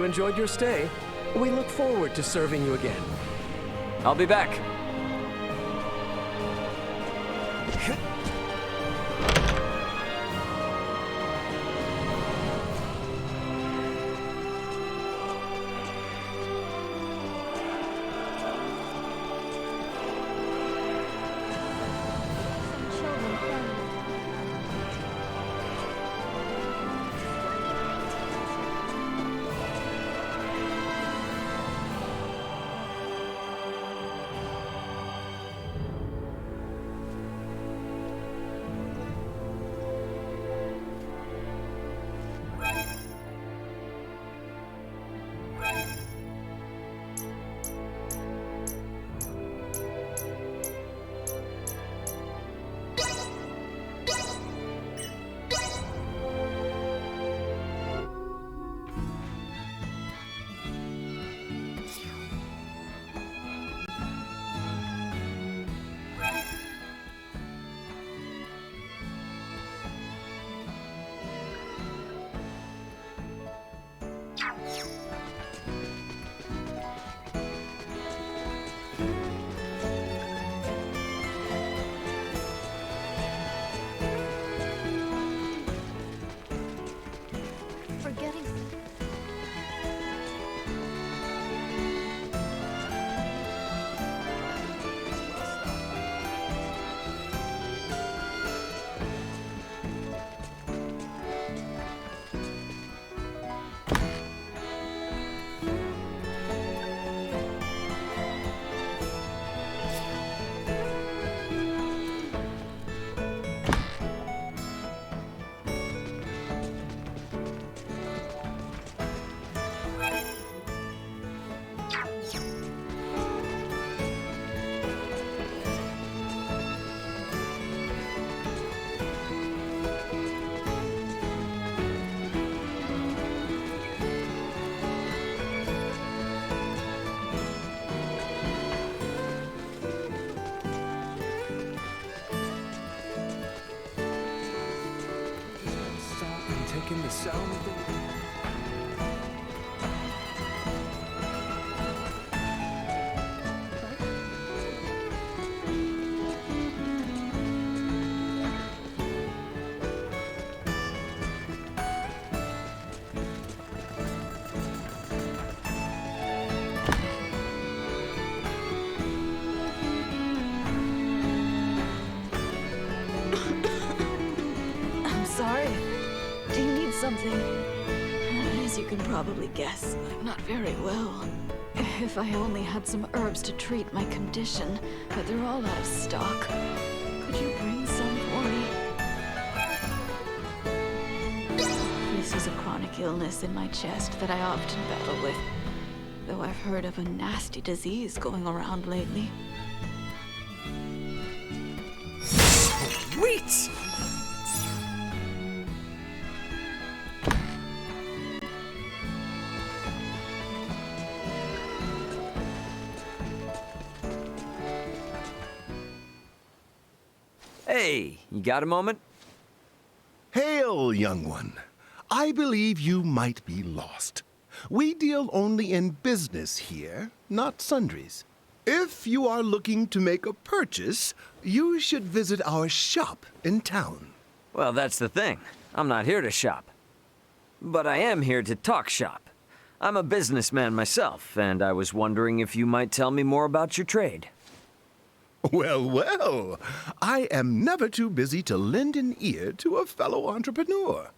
you enjoyed your stay. We look forward to serving you again. I'll be back. In the sound of the I'm sorry. Do you need something? As you can probably guess, I'm not very well. If I only had some herbs to treat my condition, but they're all out of stock. Could you bring some for me? This is a chronic illness in my chest that I often battle with, though I've heard of a nasty disease going around lately. Sweet! Hey, you got a moment? Hail, young one. I believe you might be lost. We deal only in business here, not sundries. If you are looking to make a purchase, you should visit our shop in town. Well, that's the thing. I'm not here to shop. But I am here to talk shop. I'm a businessman myself, and I was wondering if you might tell me more about your trade. Well, well, I am never too busy to lend an ear to a fellow entrepreneur.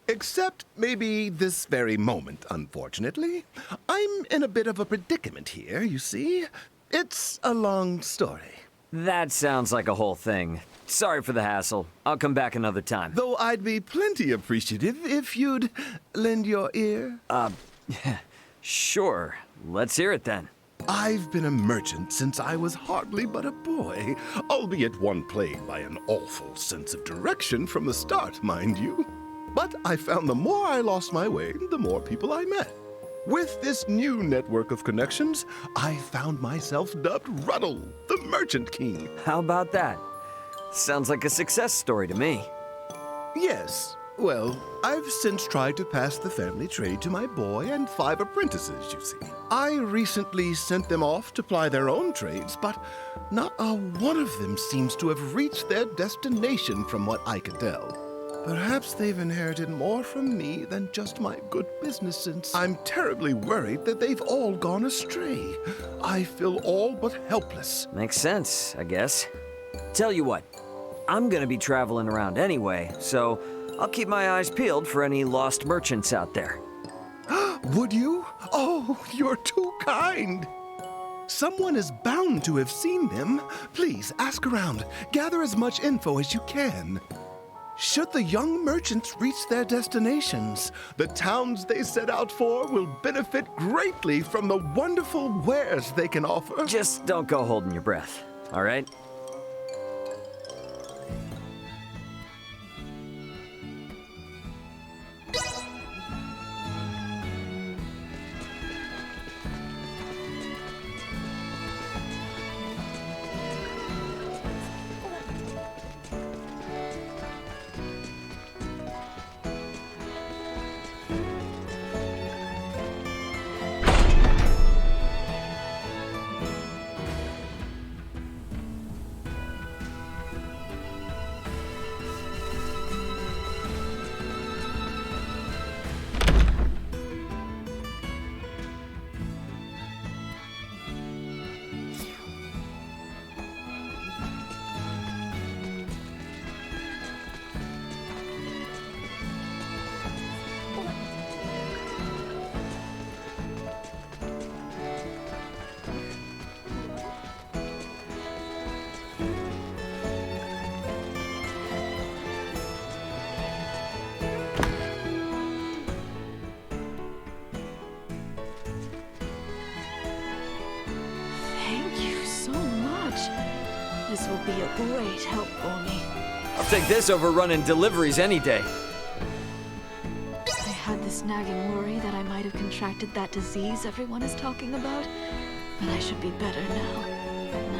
Except maybe this very moment, unfortunately. I'm in a bit of a predicament here, you see. It's a long story. That sounds like a whole thing. Sorry for the hassle. I'll come back another time. Though I'd be plenty appreciative if you'd lend your ear. Sure. Let's hear it then. I've been a merchant since I was hardly but a boy, albeit one plagued by an awful sense of direction from the start, mind you. But I found the more I lost my way, the more people I met. With this new network of connections, I found myself dubbed Ruddle, the Merchant King. How about that? Sounds like a success story to me. Yes, Well, I've since tried to pass the family trade to my boy and 5 apprentices, you see. I recently sent them off to ply their own trades, but not a one of them seems to have reached their destination from what I could tell. Perhaps they've inherited more from me than just my good business sense. I'm terribly worried that they've all gone astray. I feel all but helpless. Makes sense, I guess. Tell you what, I'm gonna be traveling around anyway, so I'll keep my eyes peeled for any lost merchants out there. Would you? Oh, you're too kind. Someone is bound to have seen them. Please, ask around. Gather as much info as you can. Should the young merchants reach their destinations, the towns they set out for will benefit greatly from the wonderful wares they can offer. Just don't go holding your breath, all right? This will be a great help for me. I'll take this over running deliveries any day. I had this nagging worry that I might have contracted that disease everyone is talking about, but I should be better now.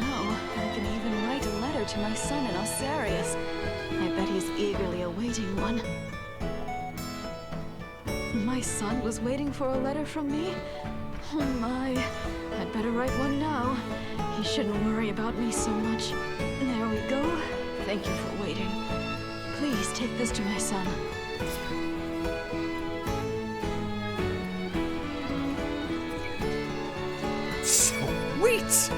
Now, I can even write a letter to my son in Osarius. I bet he's eagerly awaiting one. My son was waiting for a letter from me? Oh my, I'd better write one now. He shouldn't worry about me so much. There we go. Thank you for waiting. Please take this to my son. Sweet!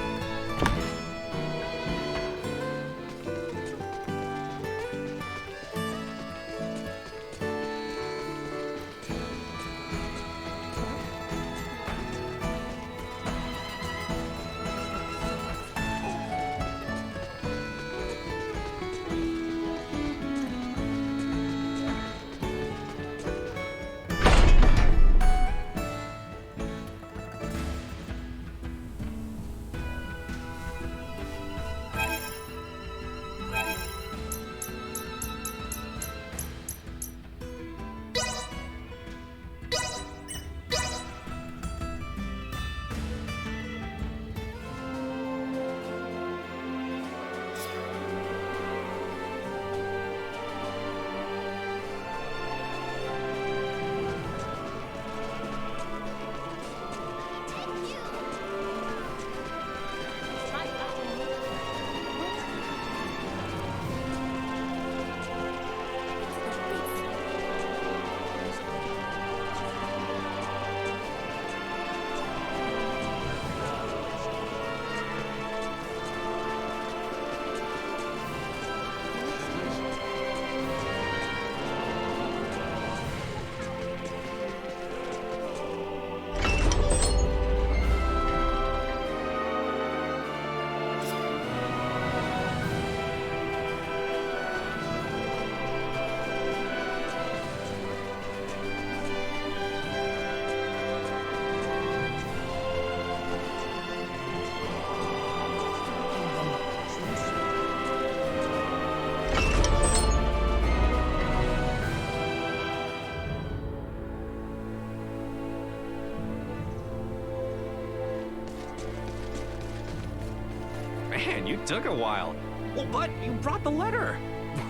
Man, you took a while. Well, but you brought the letter.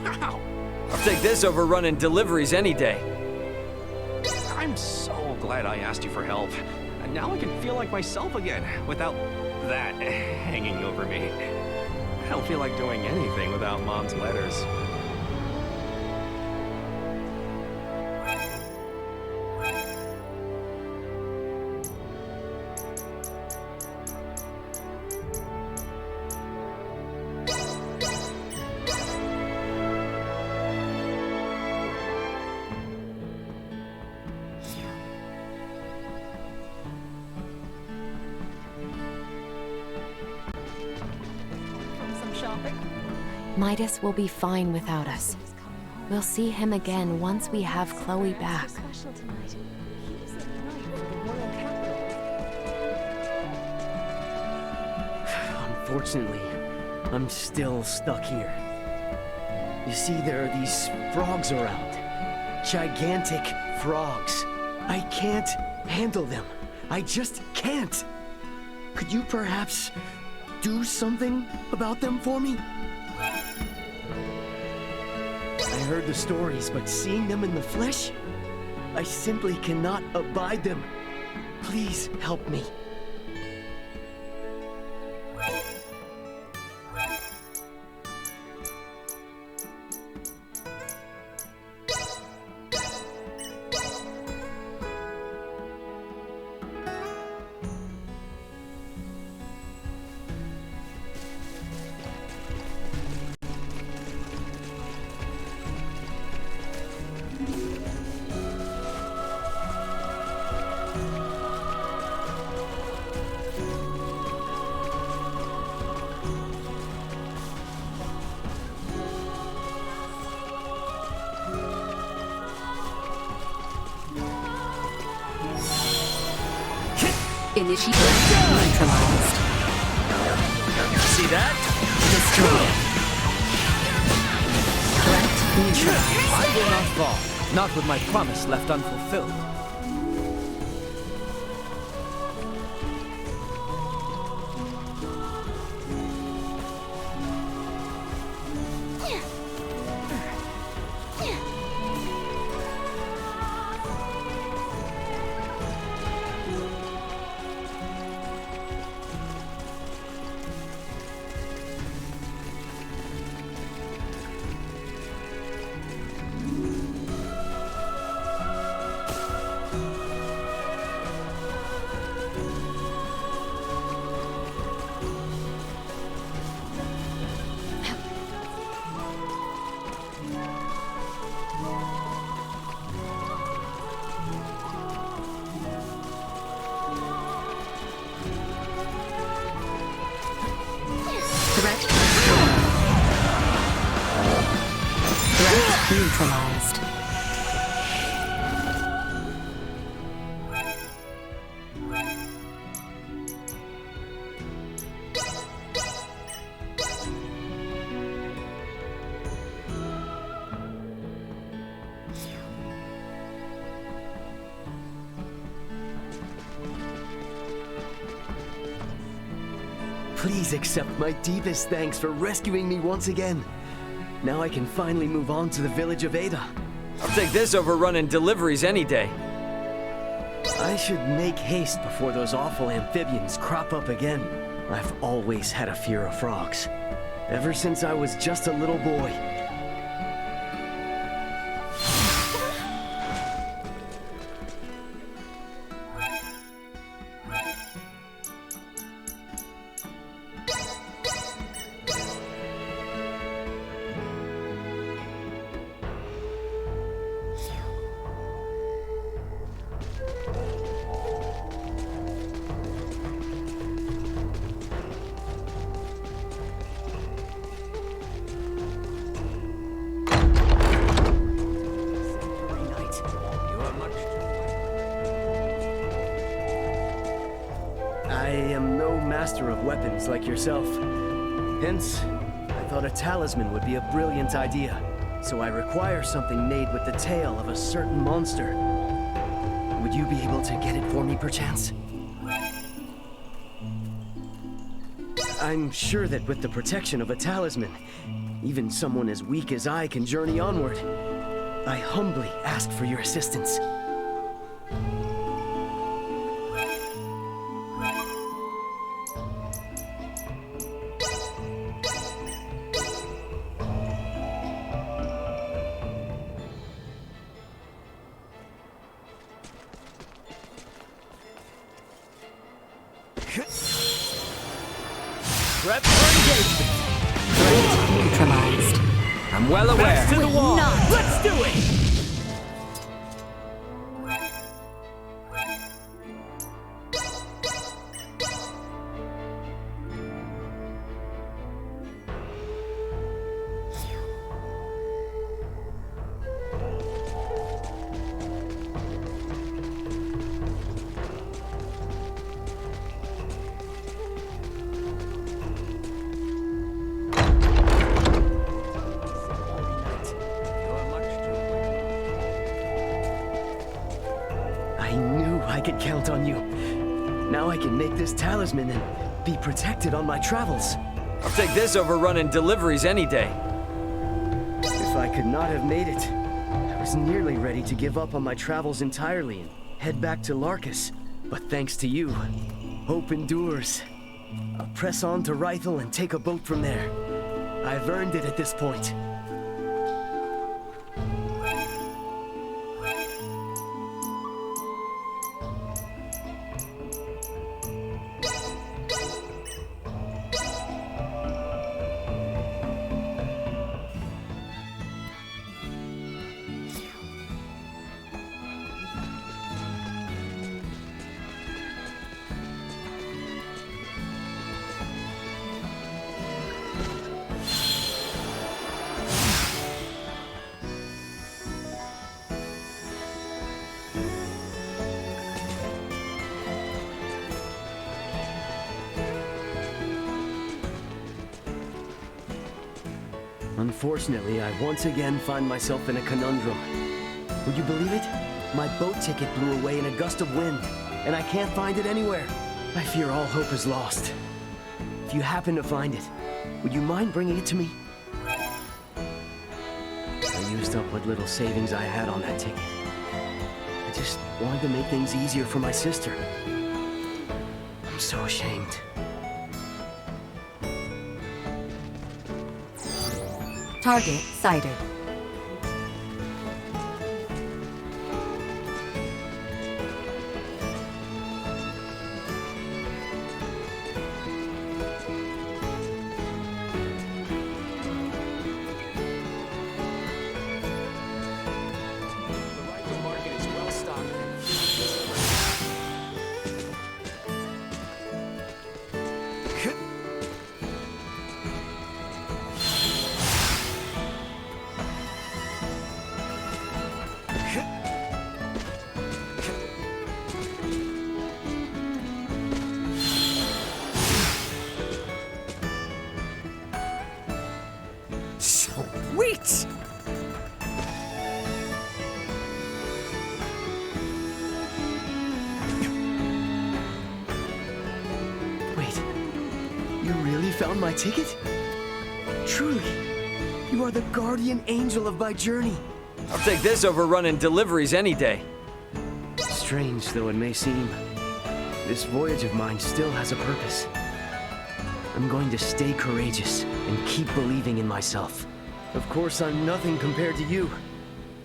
Wow. I'll take this over running deliveries any day. I'm so glad I asked you for help. And now I can feel like myself again, without that hanging over me. I don't feel like doing anything without Mom's letters. Midas will be fine without us. We'll see him again once we have Chloe back. Unfortunately, I'm still stuck here. You see, there are these frogs around. Gigantic frogs. I can't handle them. I just can't. Could you perhaps do something about them for me? I heard the stories, but seeing them in the flesh, I simply cannot abide them. Please help me. Initiate neutralized. See that? Destroyed. Threat neutralized. I will not fall. Not with my promise left unfulfilled. Neutralized. Please accept my deepest thanks for rescuing me once again. Now I can finally move on to the village of Ada. I'll take this over running deliveries any day. I should make haste before those awful amphibians crop up again. I've always had a fear of frogs, ever since I was just a little boy. I am no master of weapons like yourself. Hence, I thought a talisman would be a brilliant idea. So I require something made with the tail of a certain monster. Would you be able to get it for me, perchance? I'm sure that with the protection of a talisman, even someone as weak as I can journey onward. I humbly ask for your assistance. Prep for engagement. Threat neutralized. I'm well aware. Backs to the wall. Let's do it! I knew I could count on you. Now I can make this talisman and be protected on my travels. I'll take this over running deliveries any day. If I could not have made it, I was nearly ready to give up on my travels entirely and head back to Larkus. But thanks to you, hope endures. I'll press on to Rythel and take a boat from there. I've earned it at this point. Unfortunately, I once again find myself in a conundrum. Would you believe it? My boat ticket blew away in a gust of wind, and I can't find it anywhere. I fear all hope is lost. If you happen to find it, would you mind bringing it to me? I used up what little savings I had on that ticket. I just wanted to make things easier for my sister. I'm so ashamed. Target sighted. Sweet! Wait, you really found my ticket? Truly, you are the guardian angel of my journey. I'll take this over running deliveries any day. Strange though it may seem, this voyage of mine still has a purpose. I'm going to stay courageous and keep believing in myself. Of course, I'm nothing compared to you,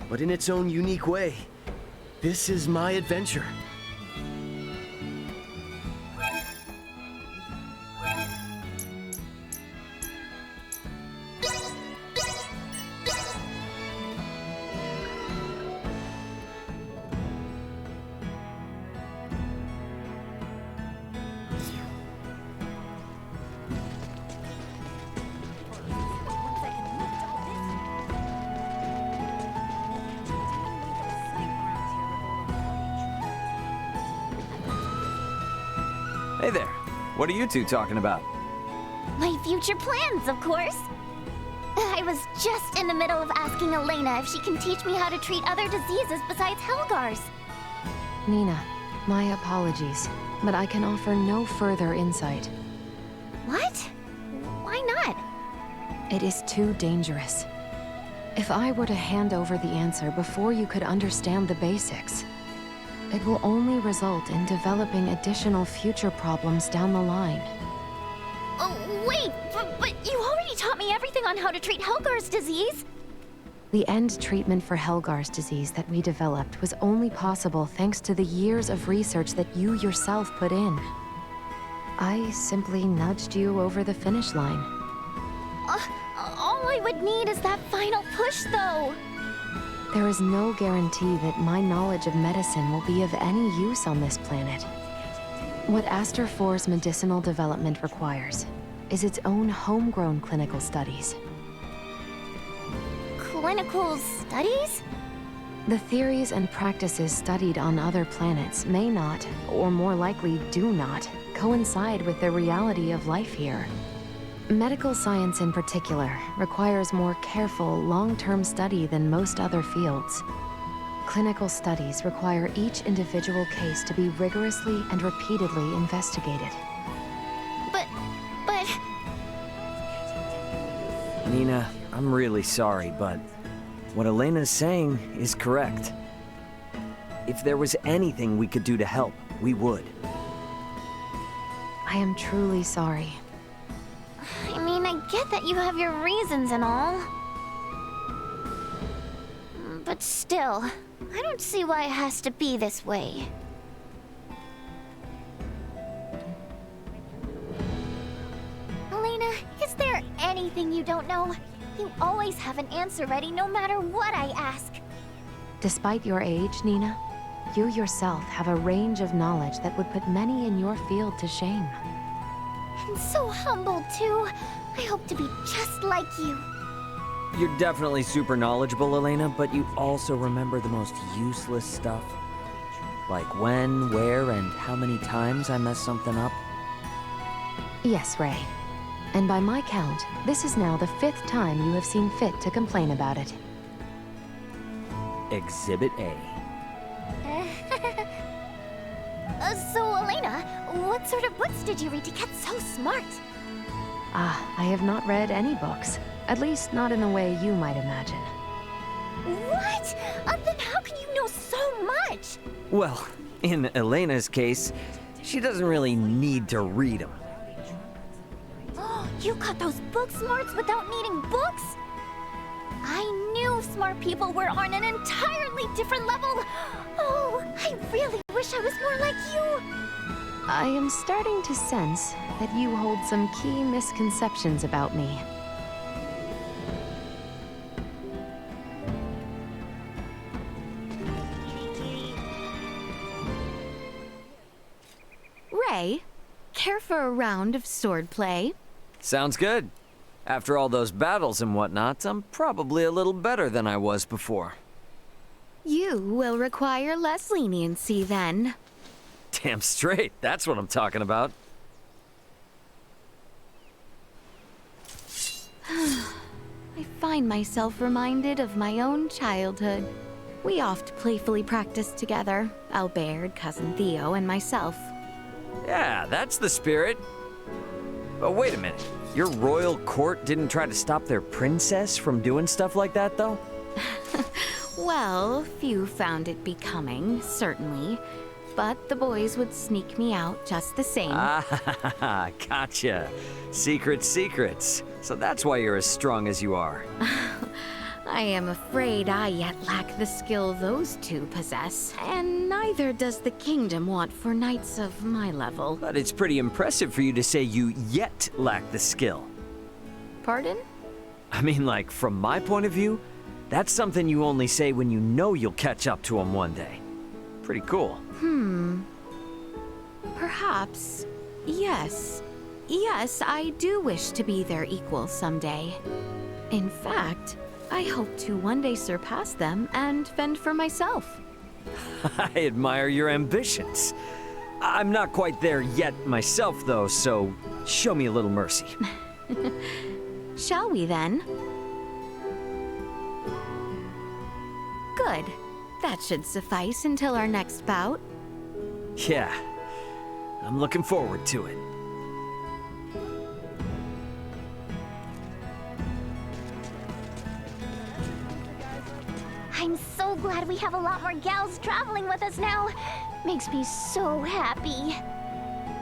but in its own unique way, this is my adventure. Hey there. What are you two talking about? My future plans, of course. I was just in the middle of asking Elena if she can teach me how to treat other diseases besides Helgar's. Nina, my apologies, but I can offer no further insight. What? Why not? It is too dangerous. If I were to hand over the answer before you could understand the basics, it will only result in developing additional future problems down the line. Oh, wait, but you already taught me everything on how to treat Helgar's disease. The end treatment for Helgar's disease that we developed was only possible thanks to the years of research that you yourself put in. I simply nudged you over the finish line. All I would need is that final push, though. There is no guarantee that my knowledge of medicine will be of any use on this planet. What Aster 4's medicinal development requires is its own homegrown clinical studies. Clinical studies? The theories and practices studied on other planets may not, or more likely do not, coincide with the reality of life here. Medical science in particular requires more careful, long-term study than most other fields. Clinical studies require each individual case to be rigorously and repeatedly investigated. But... Nina, I'm really sorry, but what Elena's saying is correct. If there was anything we could do to help, we would. I am truly sorry. I mean, I get that you have your reasons and all. But still, I don't see why it has to be this way. Elena, is there anything you don't know? You always have an answer ready no matter what I ask. Despite your age, Nina, you yourself have a range of knowledge that would put many in your field to shame. And so humble, too. I hope to be just like you. You're definitely super knowledgeable, Elena, but you also remember the most useless stuff. Like when, where, and how many times I messed something up. Yes, Ray. And by my count, this is now the 5th time you have seen fit to complain about it. Exhibit A. So, Elena, what sort of books did you read to get so smart? I have not read any books. At least not in the way you might imagine. What? Then how can you know so much? Well, in Elena's case, she doesn't really need to read them. You got those book smarts without needing books? I knew smart people were on an entirely different level. Oh, I really wish I was more like you. I am starting to sense that you hold some key misconceptions about me. Ray, care for a round of swordplay? Sounds good. After all those battles and whatnot, I'm probably a little better than I was before. You will require less leniency then. Damn straight, that's what I'm talking about. I find myself reminded of my own childhood. We oft playfully practiced together, Albert, Cousin Theo, and myself. Yeah, that's the spirit. But wait a minute, your royal court didn't try to stop their princess from doing stuff like that, though? Well, few found it becoming, certainly. But the boys would sneak me out just the same. Ah, gotcha. Secrets. So that's why you're as strong as you are. I am afraid I yet lack the skill those two possess, and neither does the kingdom want for knights of my level. But it's pretty impressive for you to say you yet lack the skill. Pardon? I mean, like, from my point of view, that's something you only say when you know you'll catch up to them one day. Pretty cool. Perhaps. Yes. Yes, I do wish to be their equal someday. In fact, I hope to one day surpass them and fend for myself. I admire your ambitions. I'm not quite there yet myself, though, so show me a little mercy. Shall we then? Good. That should suffice until our next bout. Yeah, I'm looking forward to it. I'm so glad we have a lot more gals traveling with us now. Makes me so happy.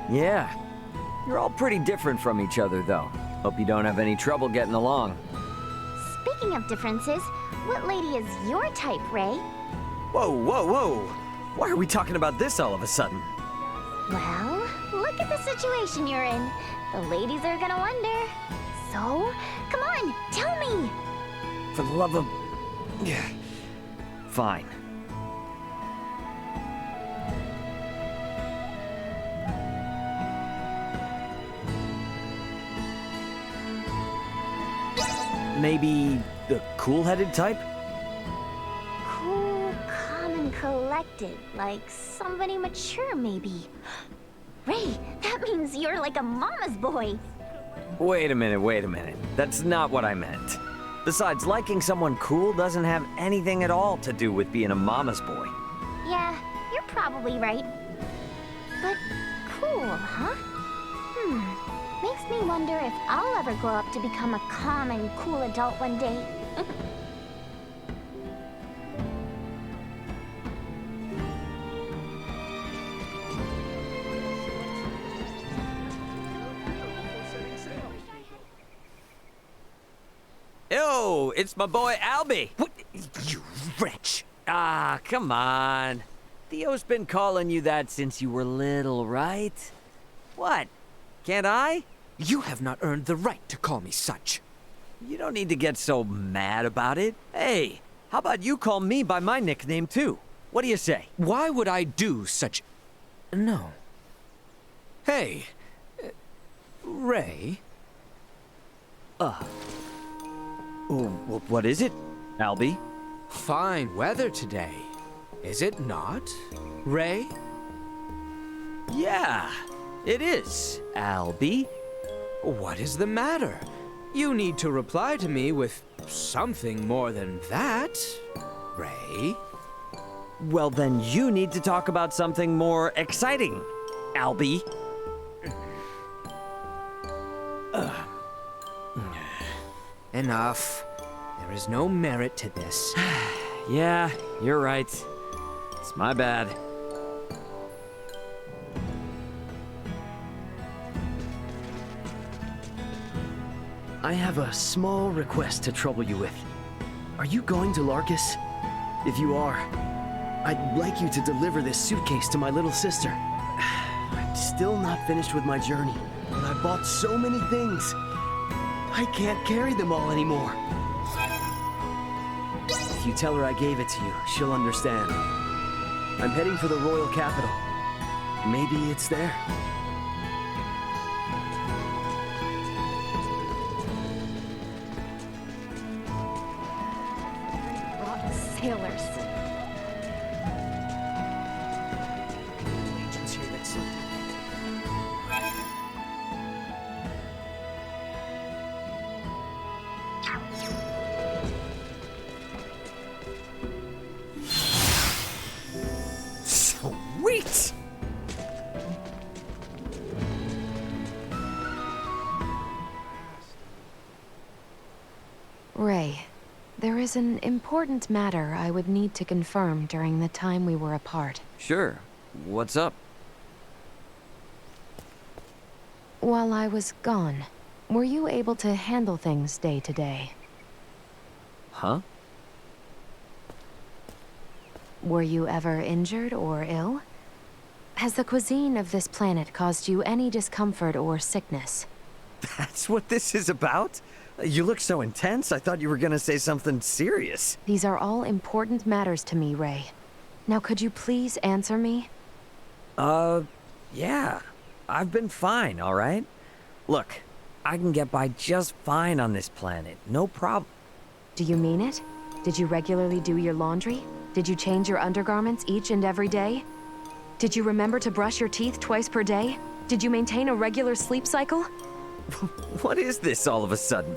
Yeah. You're all pretty different from each other, though. Hope you don't have any trouble getting along. Speaking of differences, what lady is your type, Ray? Whoa, whoa, whoa! Why are we talking about this all of a sudden? Well, look at the situation you're in. The ladies are gonna wonder. So, come on, tell me! For the love of... Yeah. Fine. Maybe the cool-headed type? Cool, calm, and collected. Like somebody mature, maybe. Ray, that means you're like a mama's boy. Wait a minute. That's not what I meant. Besides, liking someone cool doesn't have anything at all to do with being a mama's boy. Yeah, you're probably right. But cool, huh? Makes me wonder if I'll ever grow up to become a calm and cool adult one day. Yo, it's my boy Albie. What? You wretch! Ah, come on. Theo's been calling you that since you were little, right? What? Can't I? You have not earned the right to call me such. You don't need to get so mad about it. Hey, how about you call me by my nickname too? What do you say? Why would I do such... No. Hey, Ray? What is it, Albie? Fine weather today, is it not, Ray? Yeah, it is, Albie. What is the matter? You need to reply to me with something more than that, Ray. Well, then you need to talk about something more exciting, Albie. Enough. There is no merit to this. Yeah, you're right. It's my bad. I have a small request to trouble you with. Are you going to Larkus? If you are, I'd like you to deliver this suitcase to my little sister. I'm still not finished with my journey, and I bought so many things. I can't carry them all anymore. If you tell her I gave it to you, she'll understand. I'm heading for the royal capital. Maybe it's there. Sailors. Sweet! Ray, there is an important matter I would need to confirm during the time we were apart. Sure. What's up? While I was gone, were you able to handle things day to day? Huh? Were you ever injured or ill? Has the cuisine of this planet caused you any discomfort or sickness? That's what this is about? You look so intense, I thought you were gonna say something serious. These are all important matters to me, Ray. Now could you please answer me? Yeah. I've been fine, all right? Look, I can get by just fine on this planet, no problem. Do you mean it? Did you regularly do your laundry? Did you change your undergarments each and every day? Did you remember to brush your teeth twice per day? Did you maintain a regular sleep cycle? What is this all of a sudden?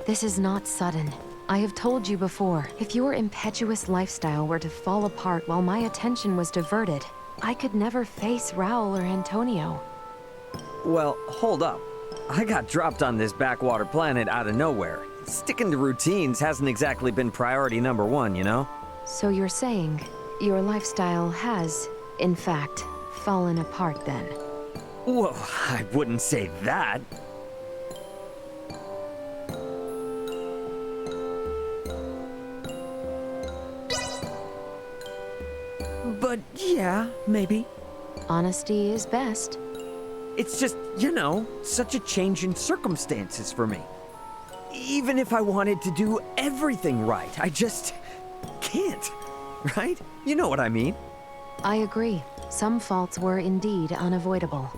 This is not sudden. I have told you before, if your impetuous lifestyle were to fall apart while my attention was diverted, I could never face Raul or Antonio. Well, hold up. I got dropped on this backwater planet out of nowhere. Sticking to routines hasn't exactly been priority number one, you know? So you're saying your lifestyle has, in fact, fallen apart then? Whoa, I wouldn't say that. But yeah, maybe. Honesty is best. It's just, you know, such a change in circumstances for me. Even if I wanted to do everything right, I just can't, right? You know what I mean? I agree. Some faults were indeed unavoidable.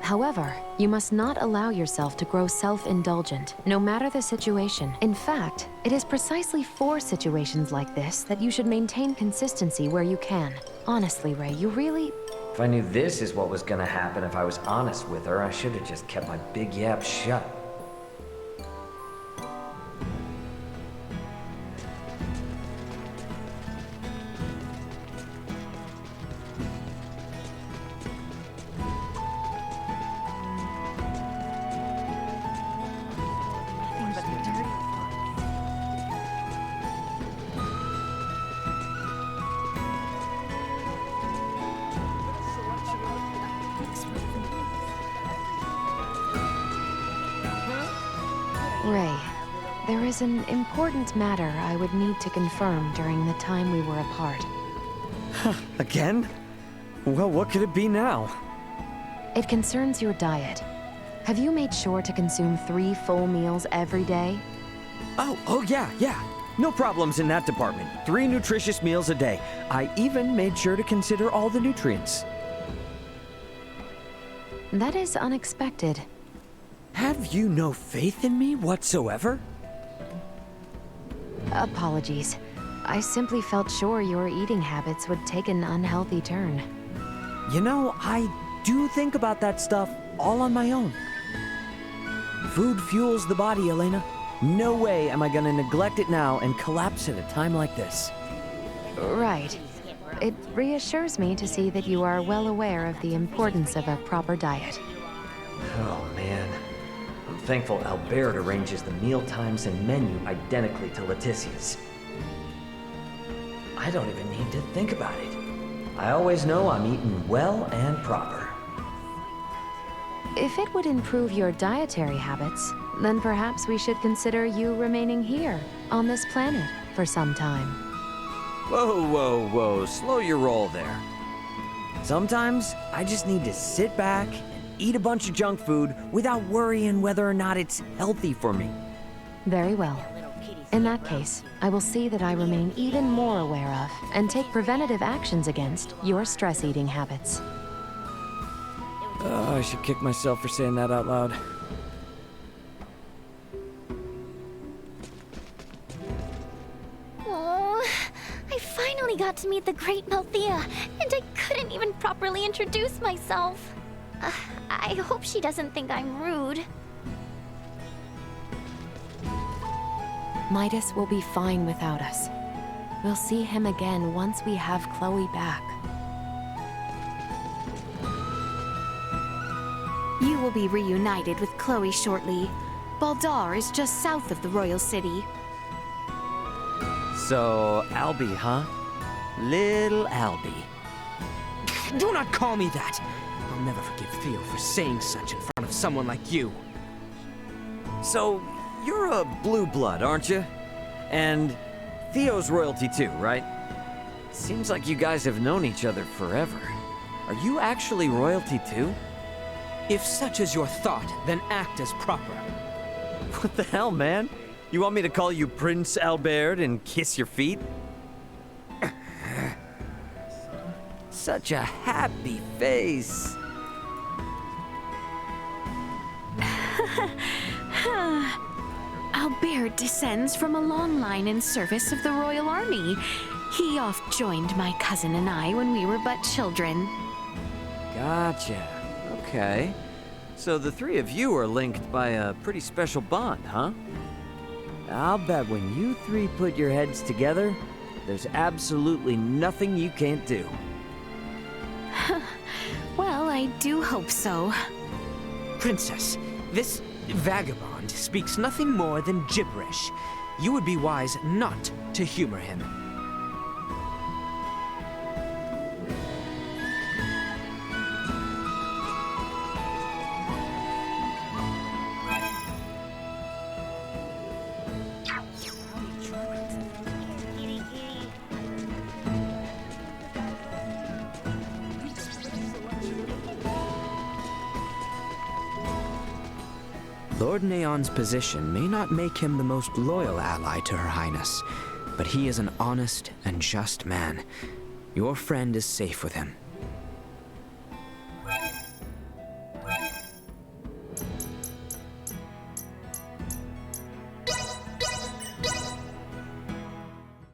However, you must not allow yourself to grow self-indulgent, no matter the situation. In fact, it is precisely for situations like this that you should maintain consistency where you can. Honestly, Ray, you really... If I knew this is what was gonna happen if I was honest with her, I should have just kept my big yap shut. Ray, there is an important matter I would need to confirm during the time we were apart. Again? Well, what could it be now? It concerns your diet. Have you made sure to consume 3 full meals every day? Oh yeah. No problems in that department. 3 nutritious meals a day. I even made sure to consider all the nutrients. That is unexpected. Have you no faith in me whatsoever? Apologies. I simply felt sure your eating habits would take an unhealthy turn. You know, I do think about that stuff all on my own. Food fuels the body, Elena. No way am I gonna neglect it now and collapse at a time like this. Right. It reassures me to see that you are well aware of the importance of a proper diet. Oh, man. I'm thankful Albert arranges the meal times and menu identically to Leticia's. I don't even need to think about it. I always know I'm eating well and proper. If it would improve your dietary habits, then perhaps we should consider you remaining here, on this planet, for some time. Whoa. Slow your roll there. Sometimes I just need to sit back and eat a bunch of junk food without worrying whether or not it's healthy for me. Very well. In that case, I will see that I remain even more aware of and take preventative actions against your stress-eating habits. I should kick myself for saying that out loud. Oh, I finally got to meet the great Melthea, and I couldn't even properly introduce myself. I hope she doesn't think I'm rude. Midas will be fine without us. We'll see him again once we have Chloe back. You will be reunited with Chloe shortly. Baldaar is just south of the royal city. So, Albie, huh? Little Albie. Do not call me that! I'll never forgive Theo for saying such in front of someone like you. So, you're a blue blood, aren't you? And Theo's royalty too, right? Seems like you guys have known each other forever. Are you actually royalty too? If such is your thought, then act as proper. What the hell, man? You want me to call you Prince Albert and kiss your feet? Such a happy face. Albert descends from a long line in service of the royal army. He oft joined my cousin and I when we were but children. Gotcha. Okay. So the 3 of you are linked by a pretty special bond, huh? I'll bet when you 3 put your heads together, there's absolutely nothing you can't do. Well, I do hope so. Princess, this vagabond speaks nothing more than gibberish. You would be wise not to humor him. Lord Neon's position may not make him the most loyal ally to Her Highness, but he is an honest and just man. Your friend is safe with him.